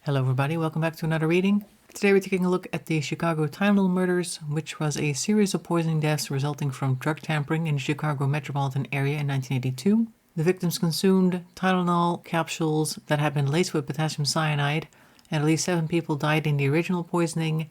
Hello everybody, welcome back to another reading. Today we're taking a look at the Chicago Tylenol murders, which was a series of poisoning deaths resulting from drug tampering in the Chicago metropolitan area in 1982. The victims consumed Tylenol capsules that had been laced with potassium cyanide, and at least 7 people died in the original poisoning,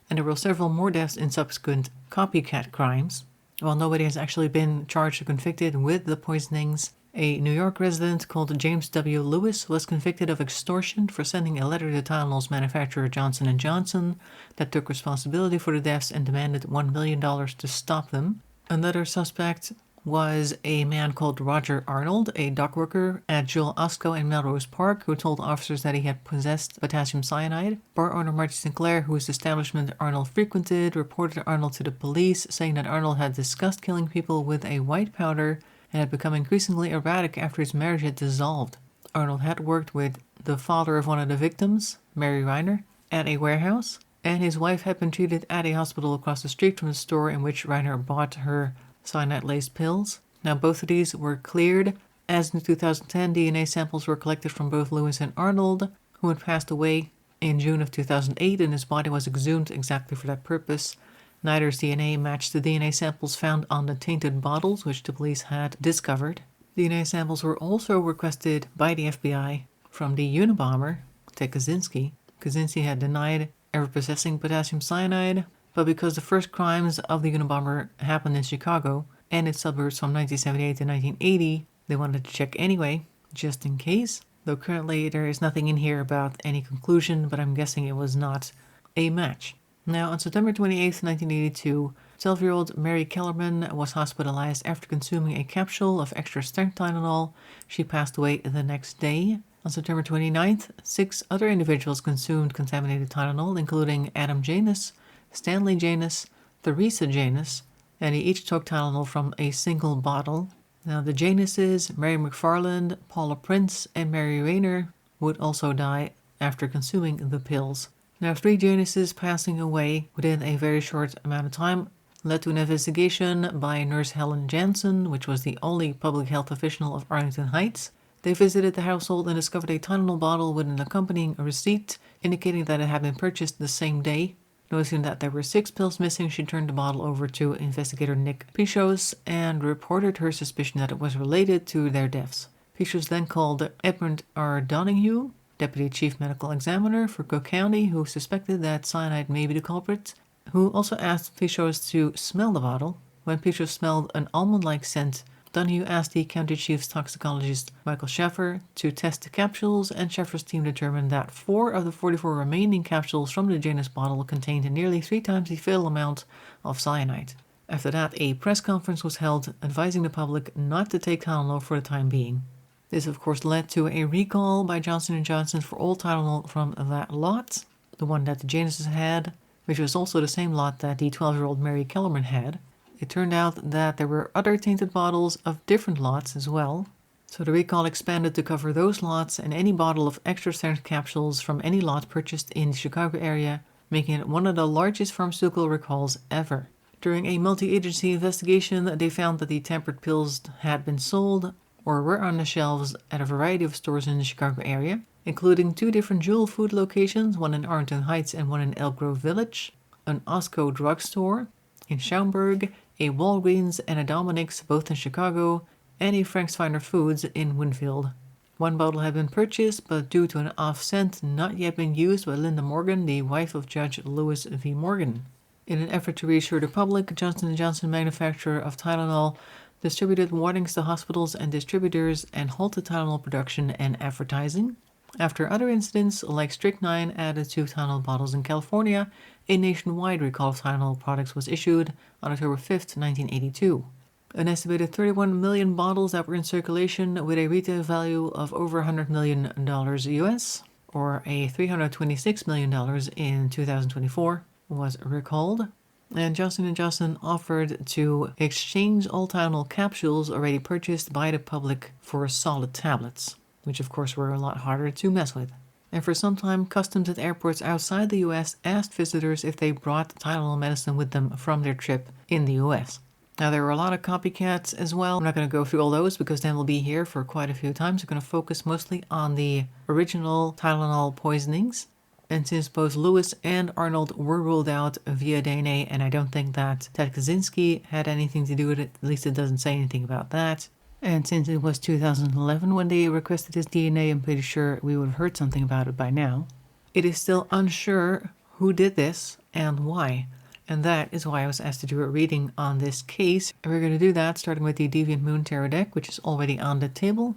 and there were several more deaths in subsequent copycat crimes. While nobody has actually been charged or convicted with the poisonings, a New York resident called James W. Lewis was convicted of extortion for sending a letter to Tylenol's manufacturer Johnson & Johnson that took responsibility for the deaths and demanded $1 million to stop them. Another suspect was a man called Roger Arnold, a dock worker at Jewel Osco in Melrose Park, who told officers that he had possessed potassium cyanide. Bar owner Marty Sinclair, whose establishment Arnold frequented, reported Arnold to the police, saying that Arnold had discussed killing people with a white powder and had become increasingly erratic after his marriage had dissolved. Arnold had worked with the father of one of the victims, Mary Reiner, at a warehouse, and his wife had been treated at a hospital across the street from the store in which Reiner bought her cyanide-laced pills. Now both of these were cleared, as in 2010 DNA samples were collected from both Lewis and Arnold, who had passed away in June of 2008, and his body was exhumed exactly for that purpose. Neither's DNA matched the DNA samples found on the tainted bottles, which the police had discovered. DNA samples were also requested by the FBI from the Unabomber, Ted Kaczynski. Kaczynski had denied ever possessing potassium cyanide, but because the first crimes of the Unabomber happened in Chicago and its suburbs from 1978 to 1980, they wanted to check anyway, just in case. Though currently there is nothing in here about any conclusion, but I'm guessing it was not a match. Now, on September 28, 1982, 12-year-old Mary Kellerman was hospitalized after consuming a capsule of Extra Strength Tylenol. She passed away the next day. On September 29th, 6 other individuals consumed contaminated Tylenol, including Adam Janus, Stanley Janus, Theresa Janus, and they each took Tylenol from a single bottle. Now, the Januses, Mary McFarland, Paula Prince, and Mary Rayner would also die after consuming the pills. Now, 3 Januses passing away within a very short amount of time led to an investigation by nurse Helen Jansen, which was the only public health official of Arlington Heights. They visited the household and discovered a Tylenol bottle with an accompanying receipt indicating that it had been purchased the same day. Noticing that there were 6 pills missing, she turned the bottle over to investigator Nick Pichos and reported her suspicion that it was related to their deaths. Pichos then called Edmund R. Donahue, Deputy Chief Medical Examiner for Cook County, who suspected that cyanide may be the culprit, who also asked Pichos to smell the bottle. When Pichos smelled an almond-like scent, Donahue asked the county chief's toxicologist Michael Schaffer to test the capsules, and Schaffer's team determined that 4 of the 44 remaining capsules from the Janus bottle contained nearly 3 times the fatal amount of cyanide. After that, a press conference was held advising the public not to take Tylenol for the time being. This, of course, led to a recall by Johnson & Johnson for all Tylenol from that lot, the one that the Januses had, which was also the same lot that the 12-year-old Mary Kellerman had. It turned out that there were other tainted bottles of different lots as well, so the recall expanded to cover those lots and any bottle of extra strength capsules from any lot purchased in the Chicago area, making it one of the largest pharmaceutical recalls ever. During a multi-agency investigation, they found that the tampered pills had been sold or were on the shelves at a variety of stores in the Chicago area, including 2 different Jewel food locations, one in Arlington Heights and one in Elk Grove Village, an Osco drugstore in Schaumburg, a Walgreens and a Dominick's, both in Chicago, and a Frank's Finer Foods in Winfield. 1 bottle had been purchased, but due to an off scent not yet been used by Linda Morgan, the wife of Judge Lewis V. Morgan. In an effort to reassure the public, Johnson & Johnson, manufacturer of Tylenol, distributed warnings to hospitals and distributors and halted Tylenol production and advertising. After other incidents, like strychnine added to Tylenol bottles in California, a nationwide recall of Tylenol products was issued on October 5, 1982. An estimated 31 million bottles that were in circulation with a retail value of over $100 million US, or a $326 million in 2024, was recalled. And Johnson & Johnson offered to exchange all Tylenol capsules already purchased by the public for solid tablets, which of course were a lot harder to mess with. And for some time, customs at airports outside the US asked visitors if they brought Tylenol medicine with them from their trip in the US. Now, there were a lot of copycats as well. I'm not going to go through all those because then we'll be here for quite a few times. We're going to focus mostly on the original Tylenol poisonings. And since both Lewis and Arnold were ruled out via DNA, and I don't think that Ted Kaczynski had anything to do with it, at least it doesn't say anything about that. And since it was 2011 when they requested his DNA, I'm pretty sure we would have heard something about it by now. It is still unsure who did this and why. And that is why I was asked to do a reading on this case. And we're going to do that starting with the Deviant Moon Tarot deck, which is already on the table.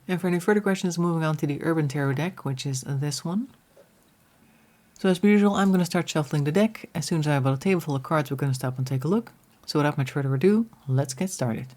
And for any further questions, moving on to the Urban Tarot deck, which is this one. So as per usual, I'm going to start shuffling the deck. As soon as I have a table full of cards, we're going to stop and take a look. So without much further ado, let's get started.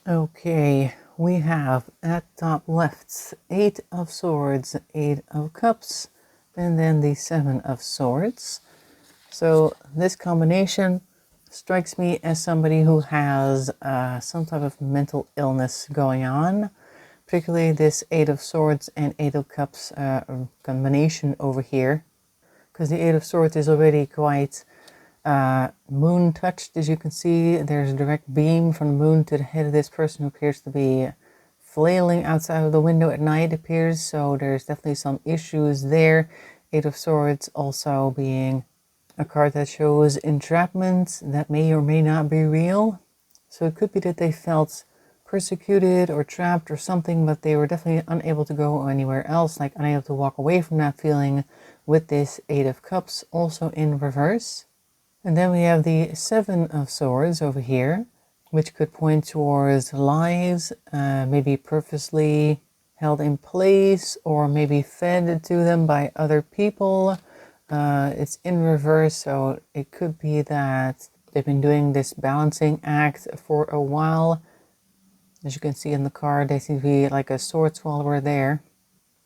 Okay, we have at top left 8 of Swords, 8 of Cups, and then the 7 of Swords. So this combination strikes me as somebody who has some type of mental illness going on, particularly this 8 of Swords and 8 of Cups combination over here, because the 8 of Swords is already quite moon touched. As you can see, there's a direct beam from the moon to the head of this person who appears to be flailing outside of the window at night, appears, so there's definitely some issues there. 8 of Swords also being a card that shows entrapment that may or may not be real. So it could be that they felt persecuted or trapped or something, but they were definitely unable to go anywhere else, like unable to walk away from that feeling, with this 8 of Cups also in reverse. And then we have the 7 of Swords over here, which could point towards lies, maybe purposely held in place or maybe fed to them by other people. It's in reverse, so it could be that they've been doing this balancing act for a while. As you can see in the card, they seem to be like a sword swallower there.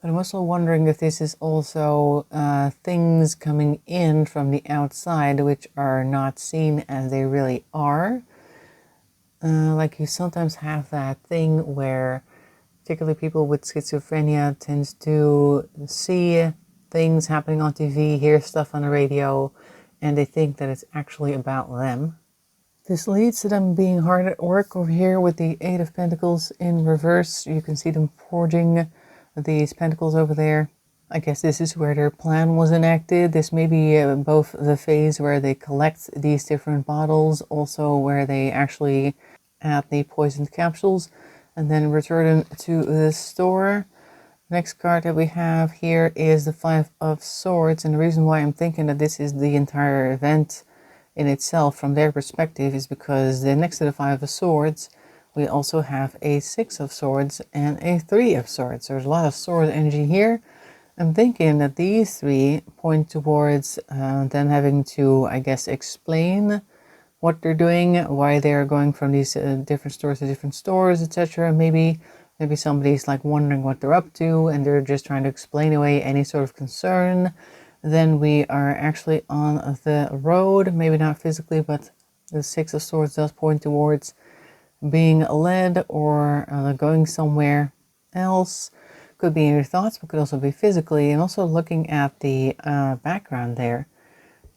But I'm also wondering if this is also things coming in from the outside which are not seen as they really are. Like you sometimes have that thing where particularly people with schizophrenia tends to see things happening on TV, hear stuff on the radio, and they think that it's actually about them. This leads to them being hard at work over here with the 8 of Pentacles in reverse. You can see them forging these pentacles over there. I guess this is where their plan was enacted. This may be both the phase where they collect these different bottles, also where they actually add the poisoned capsules and then return them to the store. Next card that we have here is the 5 of Swords, and the reason why I'm thinking that this is the entire event in itself from their perspective is because then next to the 5 of Swords we also have a 6 of Swords and a 3 of Swords. There's a lot of sword energy here. I'm thinking that these 3 point towards them having to, I guess, explain what they're doing, why they're going from these different stores to different stores, etc. Maybe somebody's like wondering what they're up to and they're just trying to explain away any sort of concern. Then we are actually on the road, maybe not physically, but the 6 of Swords does point towards being led or going somewhere else. Could be in your thoughts, but could also be physically. And also looking at the background there,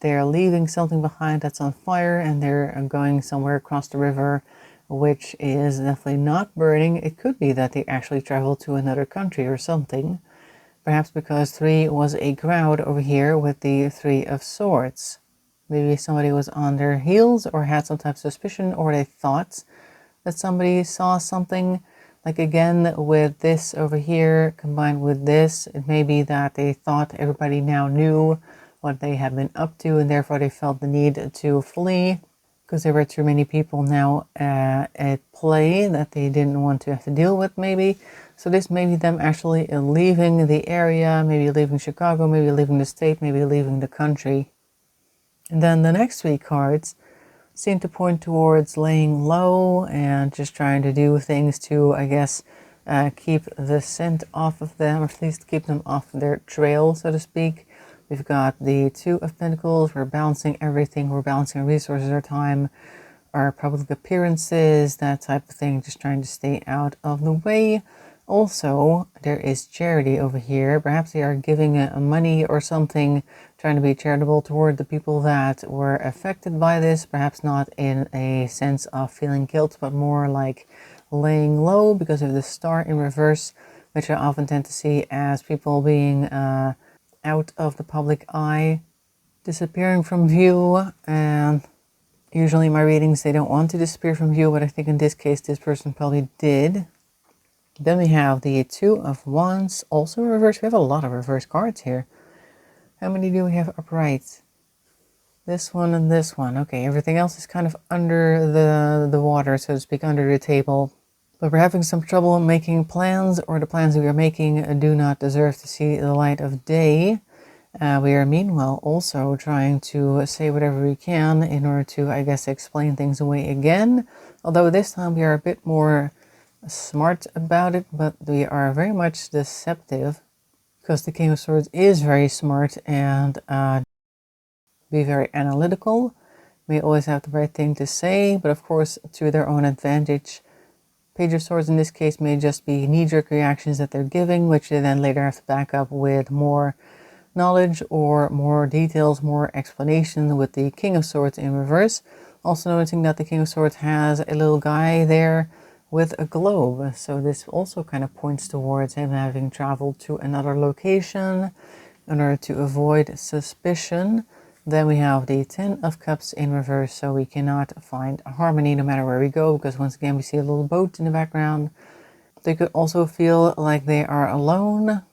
they're leaving something behind that's on fire and they're going somewhere across the river. which is definitely not burning. It could be that they actually traveled to another country or something. Perhaps because 3 was a crowd over here with the 3 of Swords. Maybe somebody was on their heels or had some type of suspicion, or they thought that somebody saw something. Like again, with this over here combined with this, it may be that they thought everybody now knew what they had been up to, and therefore they felt the need to flee because there were too many people now at play that they didn't want to have to deal with, maybe. So this may be them actually leaving the area, maybe leaving Chicago, maybe leaving the state, maybe leaving the country. And then the next 3 cards seem to point towards laying low and just trying to do things to, I guess, keep the scent off of them, or at least keep them off their trail, so to speak. We've got the 2 of Pentacles. We're balancing everything. We're balancing our resources, our time, our public appearances, that type of thing, just trying to stay out of the way. Also, there is charity over here. Perhaps they are giving money or something, trying to be charitable toward the people that were affected by this. Perhaps not in a sense of feeling guilt, but more like laying low because of the Star in reverse, which I often tend to see as people being out of the public eye, disappearing from view. And usually in my readings they don't want to disappear from view, but I think in this case this person probably did. Then we have the 2 of Wands, also reverse. We have a lot of reverse cards here. How many do we have upright? This one and this one. Okay, everything else is kind of under the water, so to speak, under the table. But we're having some trouble making plans, or the plans we are making do not deserve to see the light of day. We are meanwhile also trying to say whatever we can in order to, I guess, explain things away again. Although this time we are a bit more smart about it, but we are very much deceptive, because the King of Swords is very smart and be very analytical. May always have the right thing to say, but of course to their own advantage. Page of Swords in this case may just be knee-jerk reactions that they're giving, which they then later have to back up with more knowledge or more details, more explanation, with the King of Swords in reverse. Also noticing that the King of Swords has a little guy there with a globe, so this also kind of points towards him having traveled to another location in order to avoid suspicion. Then we have the 10 of Cups in reverse, so we cannot find harmony no matter where we go, because once again we see a little boat in the background. They could also feel like they are alone,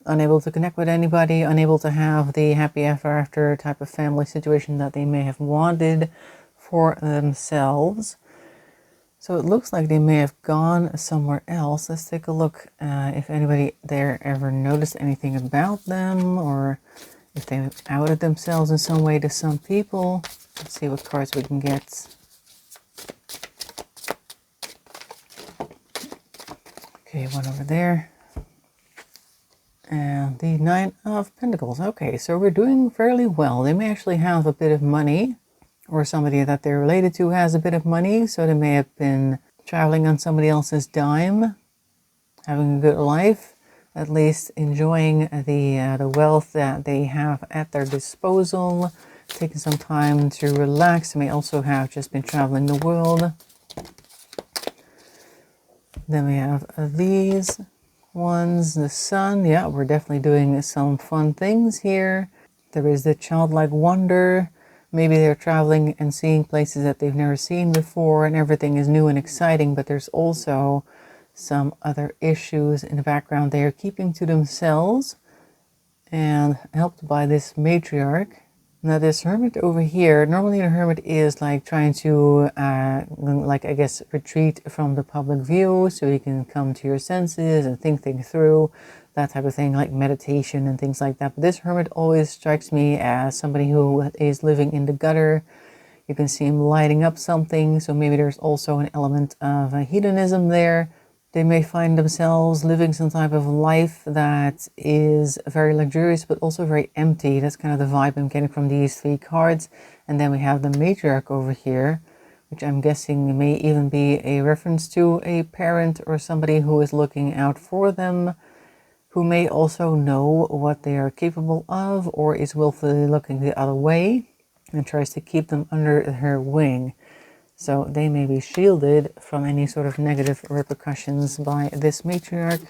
unable to connect with anybody, unable to have the happy ever after type of family situation that they may have wanted for themselves. So it looks like they may have gone somewhere else. Let's take a look if anybody there ever noticed anything about them, or if they outed themselves in some way to some people. Let's see what cards we can get. Okay, one over there. And the 9 of Pentacles. Okay, so we're doing fairly well. They may actually have a bit of money, or somebody that they're related to has a bit of money, so they may have been traveling on somebody else's dime, having a good life, at least enjoying the wealth that they have at their disposal, taking some time to relax. They may also have just been traveling the world. Then we have these ones, the Sun. Yeah, we're definitely doing some fun things here. There is the childlike wonder. Maybe they're traveling and seeing places that they've never seen before, and everything is new and exciting, but there's also some other issues in the background they are keeping to themselves, and helped by this matriarch. Now this hermit over here, normally the hermit is like trying to, like I guess, retreat from the public view so you can come to your senses and think things through, that type of thing, like meditation and things like that. But this hermit always strikes me as somebody who is living in the gutter. You can see him lighting up something, so maybe there's also an element of hedonism there. They may find themselves living some type of life that is very luxurious, but also very empty. That's kind of the vibe I'm getting from these 3 cards. And then we have the matriarch over here, which I'm guessing may even be a reference to a parent or somebody who is looking out for them, who may also know what they are capable of, or is willfully looking the other way and tries to keep them under her wing. So they may be shielded from any sort of negative repercussions by this matriarch.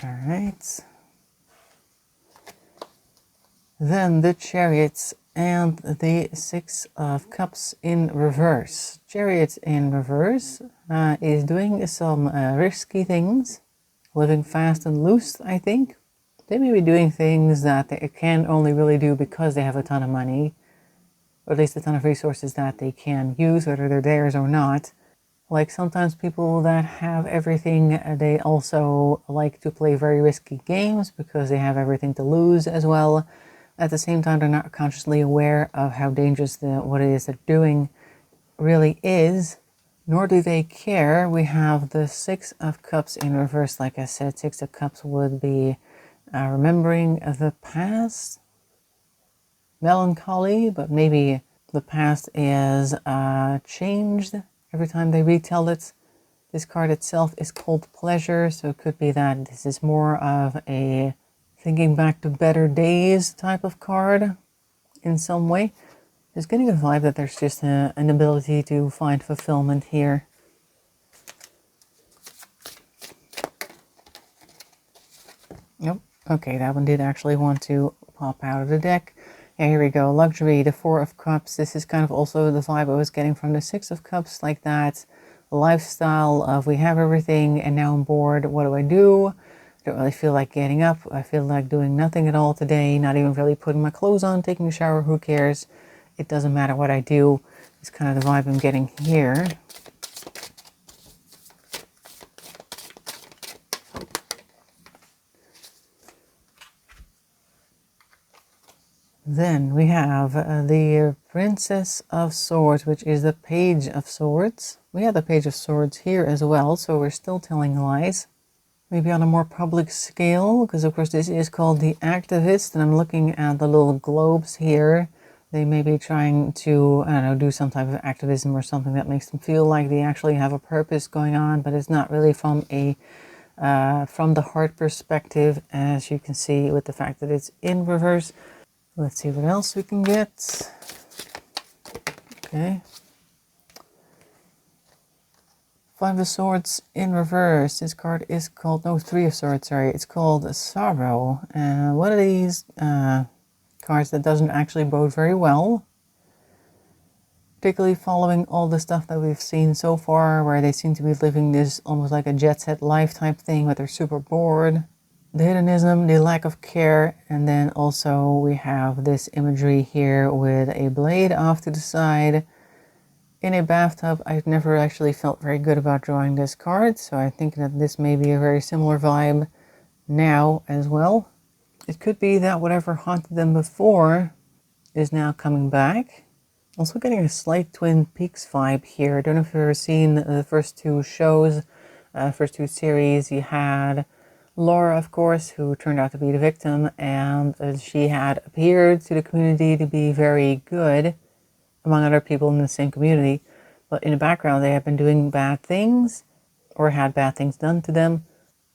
All right. Then the Chariots and the Six of Cups in reverse. Chariot in reverse is doing some risky things, living fast and loose, I think. They may be doing things that they can only really do because they have a ton of money, or at least a ton of resources that they can use, whether they're theirs or not. Like sometimes people that have everything, they also like to play very risky games because they have everything to lose as well. At the same time, they're not consciously aware of how dangerous what it is they're doing really is, nor do they care. We have the Six of Cups in reverse. Like I said, Six of Cups would be remembering the past, melancholy, but maybe the past is changed every time they retell it. This card itself is called Pleasure, so it could be that this is more of a thinking back to better days type of card in some way. Just getting a vibe that there's just an ability to find fulfillment here. Nope. Okay, that one did actually want to pop out of the deck. Yeah, here we go. Luxury, the Four of Cups. This is kind of also the vibe I was getting from the Six of Cups, like that lifestyle of we have everything and now I'm bored. What do? I don't really feel like getting up. I feel like doing nothing at all today, not even really putting my clothes on, taking a shower, who cares? It doesn't matter what I do. It's kind of the vibe I'm getting here. Then we have the Princess of Swords, which is the Page of Swords. We have the Page of Swords here as well, so we're still telling lies. Maybe on a more public scale, because of course this is called the Activist, and I'm looking at the little globes here. They may be trying to, I don't know, do some type of activism or something that makes them feel like they actually have a purpose going on, but it's not really from the heart perspective, as you can see with the fact that it's in reverse. Let's see what else we can get. Okay. Five of Swords in reverse. This card is called, no, Three of Swords, sorry. It's called Sorrow. One of these cards that doesn't actually bode very well. Particularly following all the stuff that we've seen so far, where they seem to be living this almost like a jet set life type thing, but they're super bored. The hedonism, the lack of care, and then also we have this imagery here with a blade off to the side. In a bathtub. I've never actually felt very good about drawing this card, so I think that this may be a very similar vibe now as well. It could be that whatever haunted them before is now coming back. Also getting a slight Twin Peaks vibe here. I don't know if you've ever seen the first two shows, first two series. You had Laura, of course, who turned out to be the victim, and she had appeared to the community to be very good, among other people in the same community, but in the background they have been doing bad things or had bad things done to them,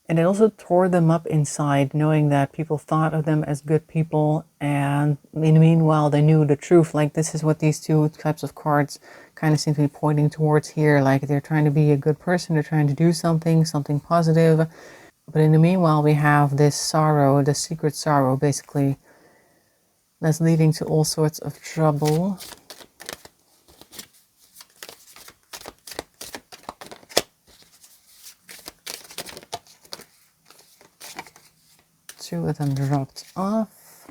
and it also tore them up inside, knowing that people thought of them as good people, and in the meanwhile they knew the truth. Like, this is what these two types of cards kind of seem to be pointing towards here. Like, they're trying to be a good person, they're trying to do something positive, but in the meanwhile we have this sorrow, the secret sorrow basically, that's leading to all sorts of trouble. Two of them dropped off.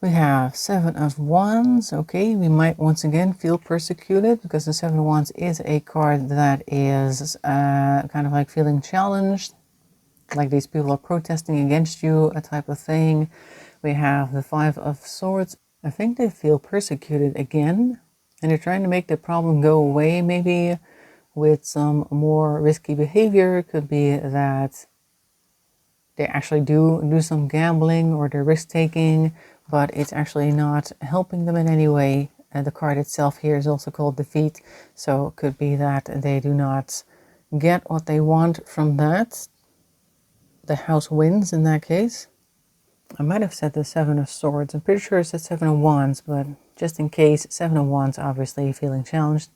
We have Seven of Wands. Okay, we might once again feel persecuted because the Seven of Wands is a card that is kind of like feeling challenged, like these people are protesting against you, a type of thing. We have the Five of Swords. I think they feel persecuted again, and they're trying to make the problem go away, maybe with some more risky behavior. It could be that they actually do some gambling or they're risk-taking, but it's actually not helping them in any way. The card itself here is also called Defeat, so it could be that they do not get what they want from that. the house wins in that case. I might have said the Seven of Swords. I'm pretty sure it said Seven of Wands, but just in case, Seven of Wands obviously feeling challenged.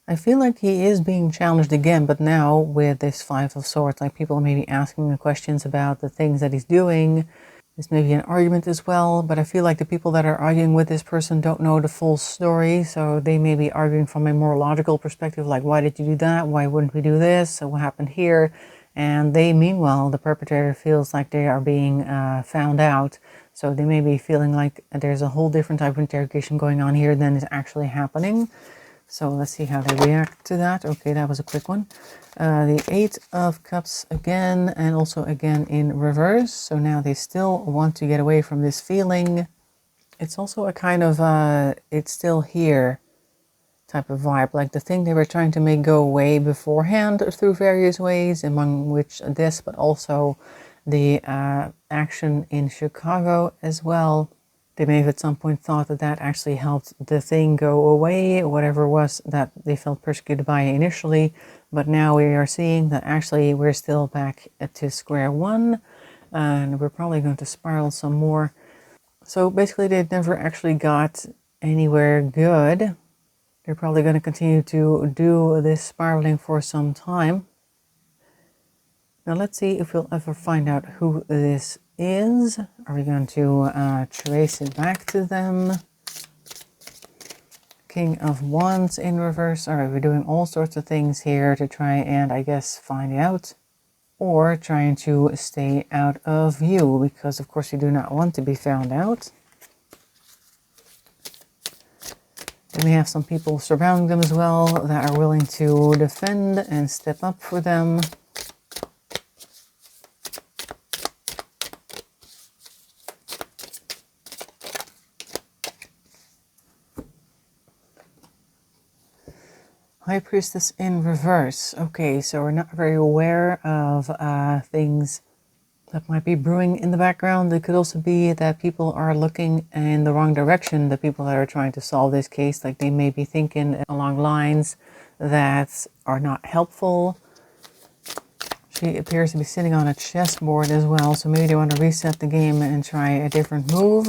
I feel like he is being challenged again, but now with this Five of Swords, like people may be asking him questions about the things that he's doing. This may be an argument as well, but I feel like the people that are arguing with this person don't know the full story, so they may be arguing from a more logical perspective, like, why did you do that? Why wouldn't we do this? So what happened here? And they, meanwhile, the perpetrator feels like they are being found out, so they may be feeling like there's a whole different type of interrogation going on here than is actually happening. So let's see how they react to that. Okay, that was a quick one. The Eight of Cups again, and also again in reverse. So now they still want to get away from this feeling. It's also a kind of, it's still here type of vibe. Like the thing they were trying to make go away beforehand through various ways, among which this, but also the action in Chicago as well. They may have at some point thought that that actually helped the thing go away, whatever it was that they felt persecuted by initially. But now we are seeing that actually we're still back to square one, and we're probably going to spiral some more. So basically they never actually got anywhere good. They're probably going to continue to do this spiraling for some time. Now let's see if we'll ever find out who this is. Are we going to trace it back to them? King of Wands in reverse. All right, we're doing all sorts of things here to try and, I guess, find out. Or trying to stay out of view, because of course you do not want to be found out. Then we have some people surrounding them as well that are willing to defend and step up for them. High Priestess in reverse. Okay, so we're not very aware of things that might be brewing in the background. It could also be that people are looking in the wrong direction, the people that are trying to solve this case. Like they may be thinking along lines that are not helpful. She appears to be sitting on a chessboard as well, so maybe they want to reset the game and try a different move.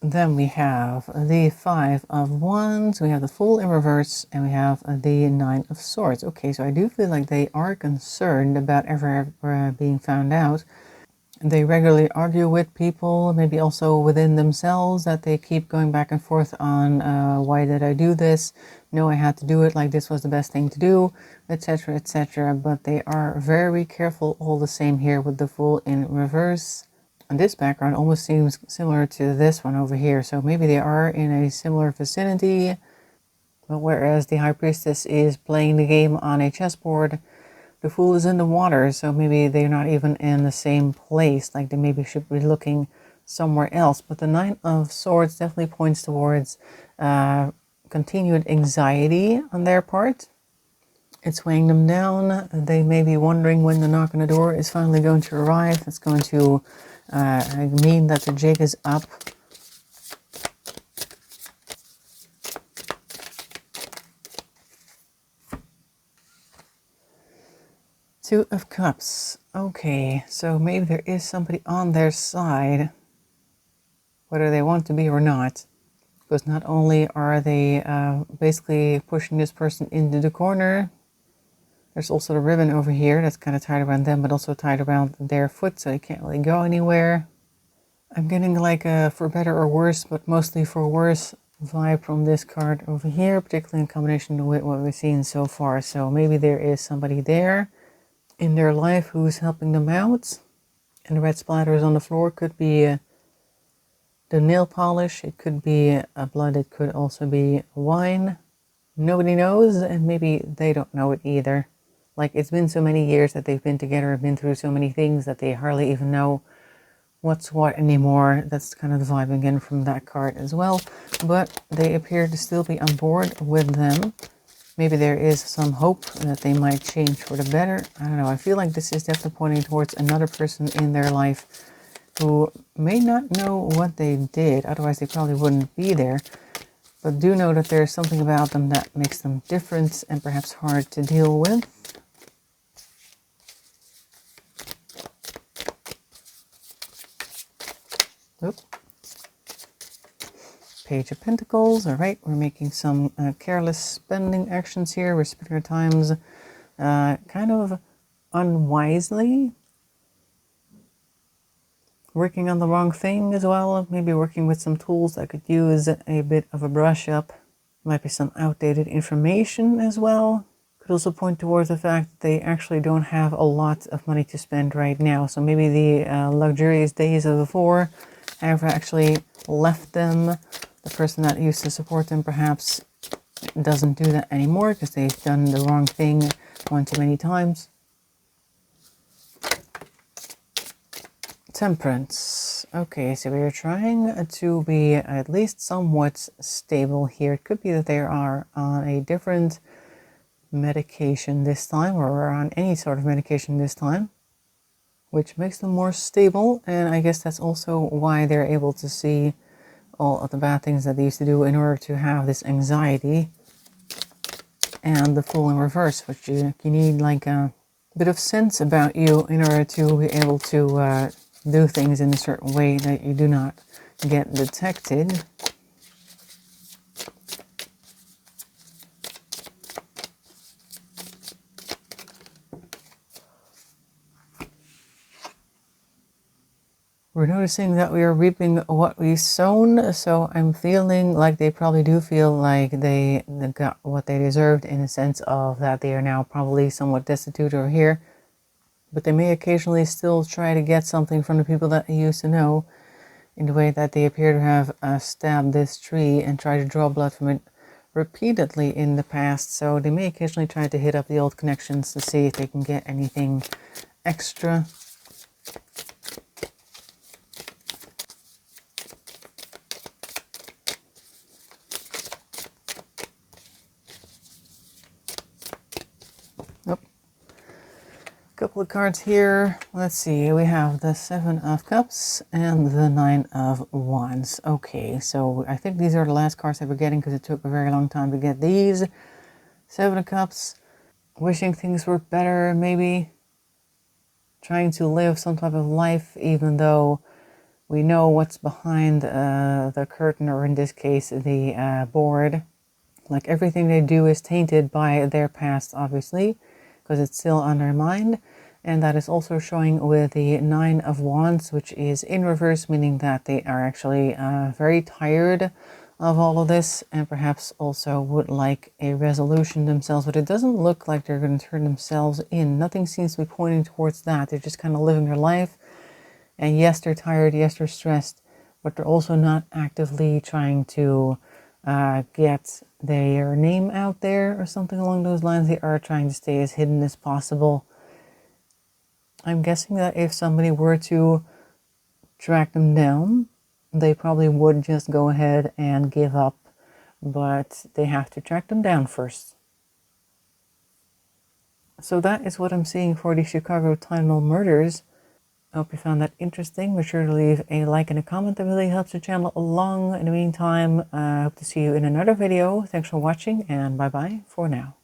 Then we have the Five of Wands, we have the Fool in reverse, and we have the Nine of Swords. Okay, so I do feel like they are concerned about ever being found out. They regularly argue with people, maybe also within themselves, that they keep going back and forth on why did I do this? No, I had to do it, like this was the best thing to do, etc., etc. But they are very careful all the same here with the Fool in reverse. And this background almost seems similar to this one over here, so maybe they are in a similar vicinity. But whereas the High Priestess is playing the game on a chessboard, the Fool is in the water, so maybe they're not even in the same place, like they maybe should be looking somewhere else. But the Nine of Swords definitely points towards continued anxiety on their part. It's weighing them down. They may be wondering when the knock on the door is finally going to arrive. It's going to mean that the jig is up. Two of Cups. Okay, so maybe there is somebody on their side, whether they want to be or not. Because not only are they basically pushing this person into the corner, there's also the ribbon over here that's kind of tied around them, but also tied around their foot, so they can't really go anywhere. I'm getting like a for better or worse, but mostly for worse vibe from this card over here, particularly in combination with what we've seen so far. So maybe there is somebody there in their life who's helping them out. And the red splatters on the floor could be the nail polish, it could be blood, it could also be wine. Nobody knows, and maybe they don't know it either. Like, it's been so many years that they've been together, been through so many things that they hardly even know what's what anymore. That's kind of the vibe again from that card as well. But they appear to still be on board with them. Maybe there is some hope that they might change for the better. I don't know. I feel like this is definitely pointing towards another person in their life who may not know what they did. Otherwise, they probably wouldn't be there. But do know that there's something about them that makes them different and perhaps hard to deal with. Oop. Page of Pentacles. All right, we're making some careless spending actions here. We're spending our times kind of unwisely. Working on the wrong thing as well. Maybe working with some tools that could use a bit of a brush up. Might be some outdated information as well. Could also point towards the fact that they actually don't have a lot of money to spend right now. So maybe the luxurious days of before have actually left them. The person that used to support them perhaps doesn't do that anymore because they've done the wrong thing one too many times. Temperance. Okay, so we're trying to be at least somewhat stable here. It could be that they are on a different medication this time, or on any sort of medication this time, which makes them more stable, and I guess that's also why they're able to see all of the bad things that they used to do in order to have this anxiety. And the Fool in reverse, which you need like a bit of sense about you in order to be able to do things in a certain way that you do not get detected. We're noticing that we are reaping what we've sown, so I'm feeling like they probably do feel like they got what they deserved, in a sense of that they are now probably somewhat destitute over here. But they may occasionally still try to get something from the people that they used to know, in the way that they appear to have stabbed this tree and tried to draw blood from it repeatedly in the past. So they may occasionally try to hit up the old connections to see if they can get anything extra. Couple of cards here. Let's see, we have the Seven of Cups and the Nine of Wands. Okay, so I think these are the last cards that we're getting because it took a very long time to get these. Seven of Cups, wishing things were better, maybe trying to live some type of life even though we know what's behind the curtain, or in this case the board. Like everything they do is tainted by their past, obviously, because it's still on their mind. And that is also showing with the Nine of Wands, which is in reverse, meaning that they are actually very tired of all of this, and perhaps also would like a resolution themselves. But it doesn't look like they're going to turn themselves in. Nothing seems to be pointing towards that. They're just kind of living their life. And yes, they're tired, yes, they're stressed, but they're also not actively trying to get their name out there or something along those lines. They are trying to stay as hidden as possible. I'm guessing that if somebody were to track them down, they probably would just go ahead and give up, but they have to track them down first. So that is what I'm seeing for the Chicago Tylenol murders. I hope you found that interesting. Be sure to leave a like and a comment. That really helps the channel along. In the meantime, I hope to see you in another video. Thanks for watching, and bye-bye for now.